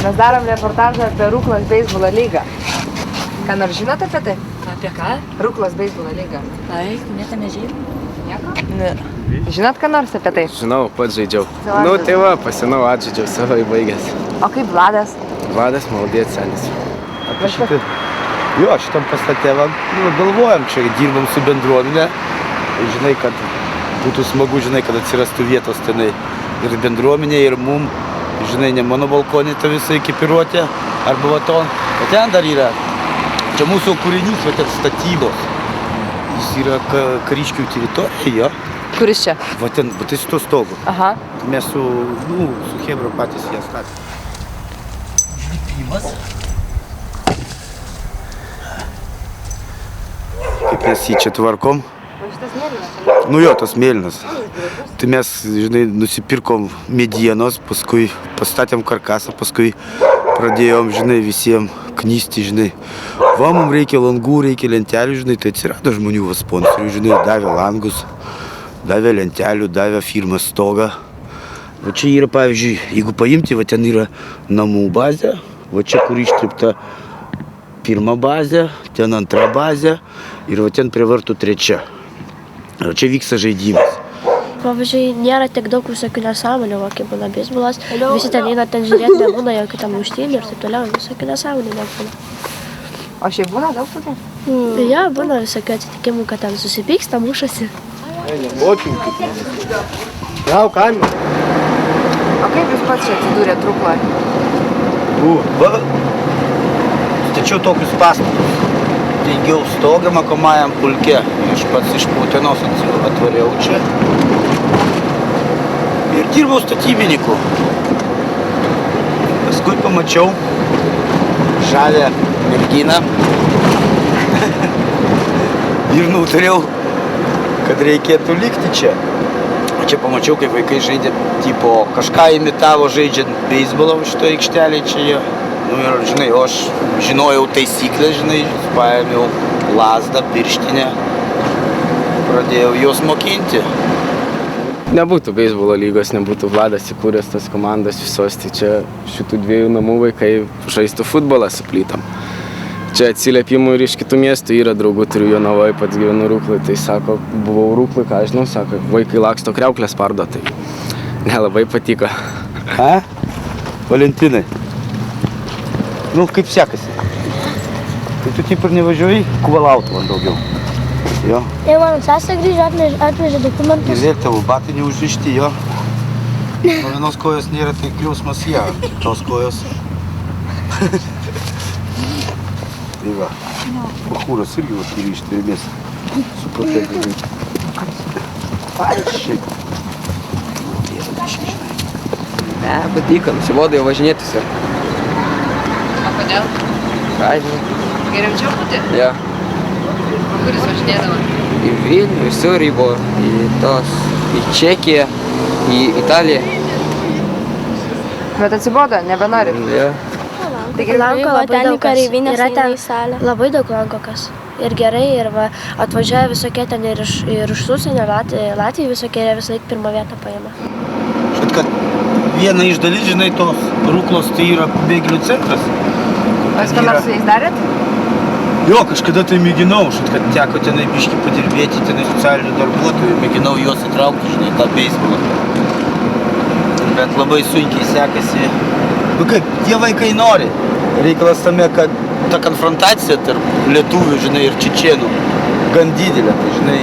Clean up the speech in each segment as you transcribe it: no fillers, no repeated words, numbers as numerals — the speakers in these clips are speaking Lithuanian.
Mes darom reportažą apie Ruklos beisbolo lygą. Ką nors žinote apie tai? Apie ką? Ruklos beisbolo lygą. Ai, nieko nežinau. Nieko? Ne. Žinot ką nors apie tai? Žinau, pats žaidžiau. Nu, tai va, pasinau, atžaidžiau, savo įbaigęs. O kaip Vladas? Vladas, maldėt senis. Jo, šitam pastate galvojam, čia dirbam su bendruomenė. Žinai, kad būtų smagu, žinai, kad atsirastų vietos tenai ir bendruomenė, ir mum, žinai, ne mano balkonė ta visa ekipiruotė arba va ton. O ten dar yra, čia mūsų kūrinys, va ten statybos. Jis yra kariškių teritorija, jo. Kuris čia? Va ten, va tai su to stogu. Aha. Mes su Hebra patys ją statėm. Žvitrimas. Kaip mes jį čia tvarkom. O šitas mėlynas? Nu jo, tas mėlynas. Tai mes, žinai, nusipirkom medienos, paskui pastatėm karkasą, paskui pradėjom, žinai, visiems knysti, žinai. Va, mums reikia langų, reikia lentelių, žinai, tai atsirado žmonių sponsorių, žinai, davė langus, davė lentelių, davė firmą stogą. Va čia yra, pavyzdžiui, jeigu paimti, va ten yra namų bazė, va čia kur ištripta pirma bazė, ten antra bazė ir va ten prie vartų trečia. Ir čia vyksta žaidimas. Pavyzdžiui, nėra tiek daug visokių nesąmonių, kaip būna beisbolas. Visi ten eina ten žiūrėti, nebūna jokių tam muštynių ir taip toliau, visokių nesąmonių nebūna. O šiaip būna daug tokių? Jo, būna visokių atsitikimų, kad ten susipyksta, mušasi. O kaip jūs pats čia atsidūrėt Rukloje? Va, stačiau tokius pastatus. Teigiau stogą mokomajam pulke. Aš pats iš Putinos atvariau čia. Ir dirbau statybininku. Paskui pamačiau žalę merginą. Ir nutariau, kad reikėtų likti čia. Čia pamačiau, kaip vaikai žaidė, tipo, kažką imitavo žaidžiant beisbolą šitoje aikštelėje čia jie. Nu ir, žinai, o aš žinojau taisyklę, žinai, paėmiau lazdą, pirštinę, pradėjau juos mokinti. Nebūtų beisbolo lygos, nebūtų Vladas įkūręs tas komandas visos, tai čia šitų dviejų namų vaikai žaistų futbolą su plytom. Čia atsiliepimų ir iš kitų miestų yra draugų, turiu Jonavoje, pats gyvenu Rukloj, tai sako, buvau Rukloj, ką žinau, sako, vaikai laksto kriauklės pardo, tai nelabai patiko. A? Valentinai. Nu, kaip sekasi? Tai tu taip ir nevažiuoji, kuvalautų man daugiau. Jo. Tai mano sesė grįžo, atvežė dokumentus. Ir vėl tavo batai neužrišti, jo. Nuo vienos kojos nėra, tai kliausmas ją, kitos kojos. Tai va, bachūras irgi va turi ištvermės su protezais. Ai, šiaip. Ne, patiko, nusibodo jau važinėtis ir. O kodėl? Ką žinai? Geriau čia būti? Jo. Kuris važinėdavo? Į Vilnių, visur į Čekiją, į Italiją. Bet atsibodo, nebenorit? Jo. Taigi lanko labai daug kas. Yra ten labai daug lanko kas. Ir gerai, ir va, atvažiuoja visokie ten ir iš užsienio, Latvijai visokie ir visą laik pirmą vietą paima. Šit, kad viena iš dalis, žinai, tos Ruklos tai yra pabėgėlių centras. O jūs ką nors su jais darėt? Jo, kažkada tai mėginau, šit, kad teko tenai biškį padirbėti, tenai socialinių darbuotojų, mėginau juos įtraukti, žinai, tą beisbolą. Bet labai sunkiai sekasi. Nu kaip, tie vaikai nori. Reikalas tame, kad ta konfrontacija tarp lietuvių, žinai, ir čečėnų gan didelė, tai, žinai,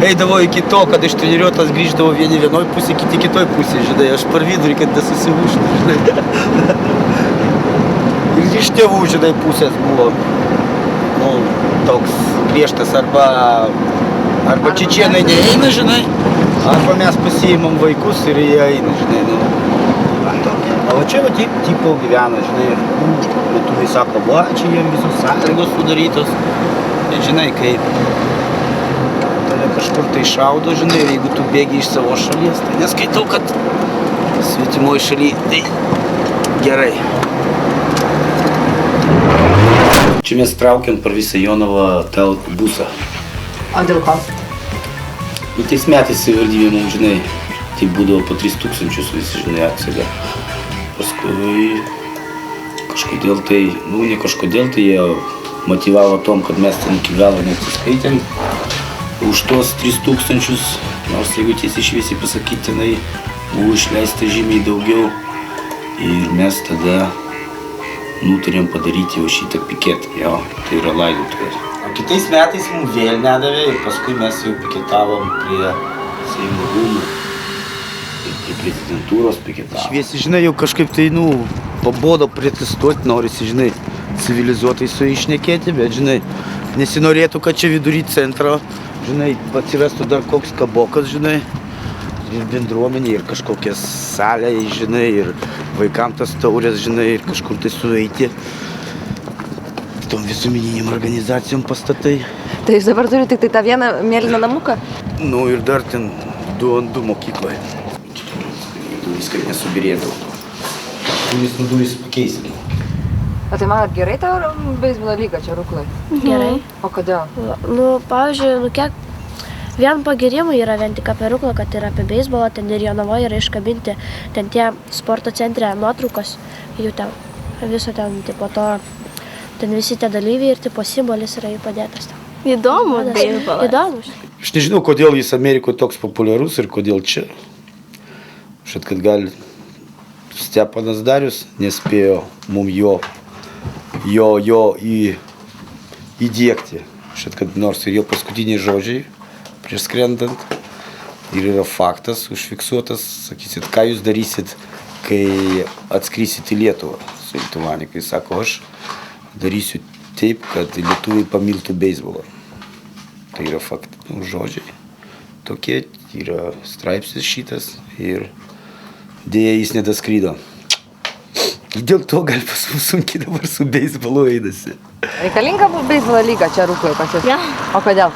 eidavo iki to, kad iš treniruotas grįždavo vieni vienoj pusėje, kiti kitoj pusėje, žinai, aš per vidurį, kad nesusimuštų, žinai. Ir iš tėvų, žinai, pusės buvo, nu, toks griežtas, arba čečėnai neeina, žinai, arba mes pasiimam vaikus ir jie eina, žinai, nu. O čia va tipo gyvena, žinai, ir lietuviai sako, va, čia jiem visos sąlygos sudarytos. Ir žinai, kai tave kažkur tai šaudo, žinai, ir jeigu tu bėgi iš savo šalies, tai neskaitau, kad svetimoj šaly, tai gerai. Čia mes traukiam per visą Jonavą tą busą. O dėl ko? Nu, tais metais savivaldybė mums, žinai, tai būdavo po 3000 visi, žinai, atsega. Paskui kažkodėl tai, ne kažkodėl tai jie motyvavo tom, kad mes ten iki galo neatsiskaitėm už tos 3000, nors jeigu tiesiai šviesiai pasakyti, tenai buvo išleista žymiai daugiau ir mes tada nutarėm padaryti jau šitą piketą, jo, tai yra laidotuvės. O kitais metais mums vėl nedavė ir paskui mes jau piketavom prie Seimo rūmų ir prie prezidentūros piketavom. Šviesiai, žinai, jau kažkaip tai, pabodo protestuoti, norisi, žinai, civilizuotai su išnekėti, bet, žinai, nesinorėtų, kad čia vidury centro, žinai, atsirastų dar koks kabokas, žinai, ir bendruomenė, ir kažkokia salė, žinai, ir vaikam tas taurės, žinai, ir kažkur tai sueiti tom visuomeniniam organizacijom pastatai. Tai jūs dabar turite tik tai tą vieną mėlyną namuką? Ir dar ten 2 mokykloje. Viską nesubirėdavo. Durys pakeisim. O tai manot gerai ta beisbolo lyga čia Ruklai? Gerai. O kodėl? Pavyzdžiui, kiek vien pagirimų yra vien tik apie Ruklą, kad yra apie beisbolą, ten ir Jonavoje yra iškabinti ten tie sporto centre nuotraukos, jų ten viso ten, tipo to, ten visi tie dalyviai ir tipo simbolis yra jų padėtas ten. Įdomu beisbolas. Įdomus. Aš nežinau, kodėl jis Amerikoje toks populiarus ir kodėl čia. Šat, kad gali Stepanas Darius nespėjo mum jo įdiegti. Šat, kad nors ir jo paskutiniai žodžiai prieš skrendant ir yra faktas užfiksuotas, sakysit, ką jūs darysit, kai atskrisit į Lietuvą su lietuvanikai. Sako, aš darysiu taip, kad lietuviai pamiltų beisbolą. Tai yra žodžiai. Tokie yra straipsnis šitas ir dėja jis nedaskrydo. Ir dėl to gal pas mus sunkiai dabar su beisbolu einasi. Reikalinga beisbolo lyga čia Ruklai pas jūs? Ja. O kodėl?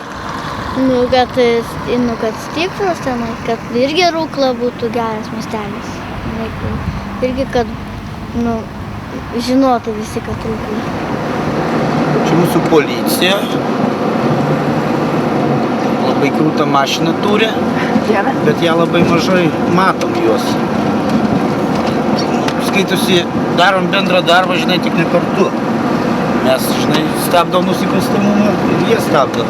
Kad stiprus tenai, kad irgi Rukla būtų geras miestelis. Irgi, kad, žinotų visi, kad Rukla. Čia mūsų policija. Labai krūtą mašiną turi, bet ją labai mažai matom juos. Skaitosi, darom bendrą darbą, žinai, tik ne kartu. Mes, žinai, stabdom nusikalstamumą ir jie stabdo.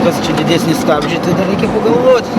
Kas čia didesnį stabdžiai, tai dar reikia pagalvoti.